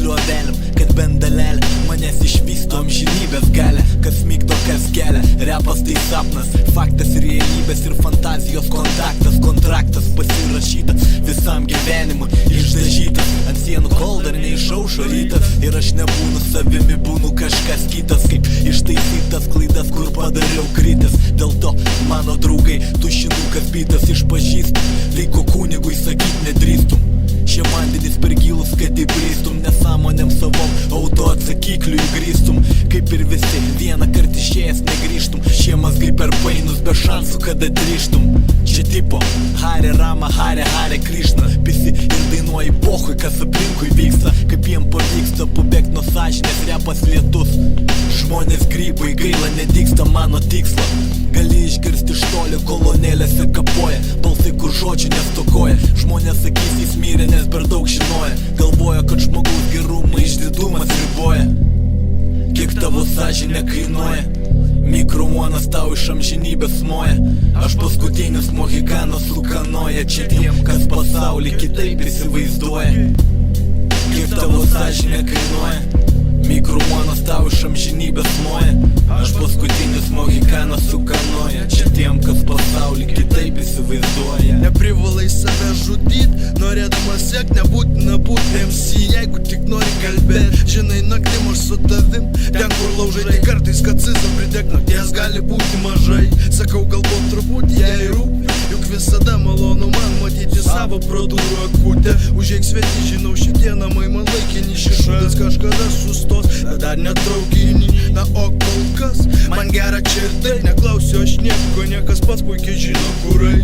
lioveliam, kad bent dalelė manęs išvysto amžinybės galia. Kas mygdo, kas kelia, repas tai sapnas, faktas, realybės ir fantazijos kontaktas. Kontraktas pasirašytas visam gyvenimui, išdažytas ant sienų, kol dar neišaušo rytas. Ir aš nebūnu savimi, būnu kažkas kitas, kaip ištaisytas klaidas, kur padariau kritęs. Dėl to mano draugai tušinukas bitas išpažįstum, liko kunigui sakyt nedrįstum. Šie vandenys per gilus, kad įbristum, nesąmonėm savom auto atsakikliu įgrįstum. Kaip ir visi, vieną kart išėjęs negrįžtum. Šie mazgai per painus, be šansų, kad atrištum. Čia tipo Hare Rama, Hare Hare Krishna, pisi ir dainuoji pochui, kas aplinkui vyksta. Kaip jiem pavyksta pabėgt nuo sąžinės, repas lietus. Žmonės grybai, gaila nedygsta mano tikslo. Gali išgirsti iš toli, kolonėlėse kapoja, balsai kur žodžių nestokoja. Žmonės sakys, jis mirė, nes per daug žinoja. Galvoja, kad žmogaus gerumą išdidumas riboja. Kiek tavo sąžinė kainuoja? Mikromonas tau iš amžinybės moja. Aš paskutinis mohikanas sukanoja. Čia tiem, kas pasaulį kitaip įsivaizduoja. Kiek tavo sąžinė kainuoja? Mikromonas tau iš amžinybės moja. Aš paskutinis mohikanas sukanoja. Čia tiem, kas pasaulį kitaip įsivaizduoja. Neprivalai save žudyt, norėdamas siekt, nebūtina būt MC. Jeigu tik nori kalbėt, žinai, naktim aš su tavim, ten kur laužai, tai kartais kad cizą pridėk, nakties gali būti mažai. Sakau, galbūt truputį jai rūpi, juk visada malonu man matyti savo pro durų akutę. Užeik sveti, žinau, šitie namai man laikini, šis šūdas kažkada sustos, bet dar netraukinį. Na o kol kas, man gera čia ir tai, neklausiu aš nieko, niekas pats puikiai žino kurai.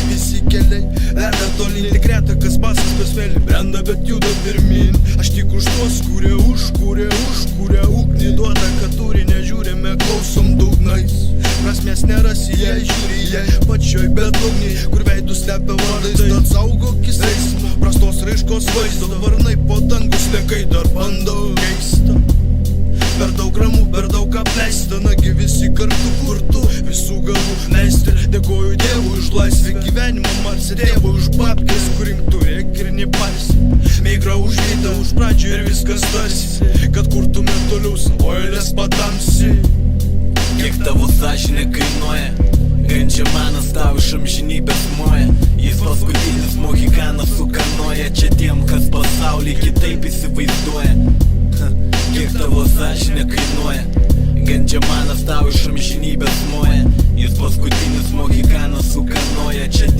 Visi keliai veda tolyn, tik reta kas pasas besvėlį brenda, bet juda pirmin. Aš tik už tuos, kurie užkūrė ugnį, duoda, kad turi, nežiūrime, klausom dugnais. Prasmės nerasi, jei žiūri, jei pačioj bedugniai, kur veidus slepia vardais, tad saugokis eismo, prastos raiškos vaizdo. Varnai po dangus lekai dar bando keista. Per daug ramų, per daug apleista, nagi visi kartu kurtu, visų galų leisti. Dėkoju Dievui už laisvę gyvenimą, Marse Dievui už babkės, kur rinktų reik ir nepalsi. Meigra už rytą, už pradžią ir viskas tarsi, kad kurtume toliau savo eilės patamsi. Kiek tavo sąžinė kainuoja? Gandžiamanas tau iš amžinybės moja. Jis paskutinis mohikanas sukanoja. Čia tiem, kas pasaulį kitaip įsivaizduoja. Kiek tavo sąžinė kainuoja? Gandžiamanas tau iš amžinybės moja. Jis paskutinis mohikanas sukanoja. Čia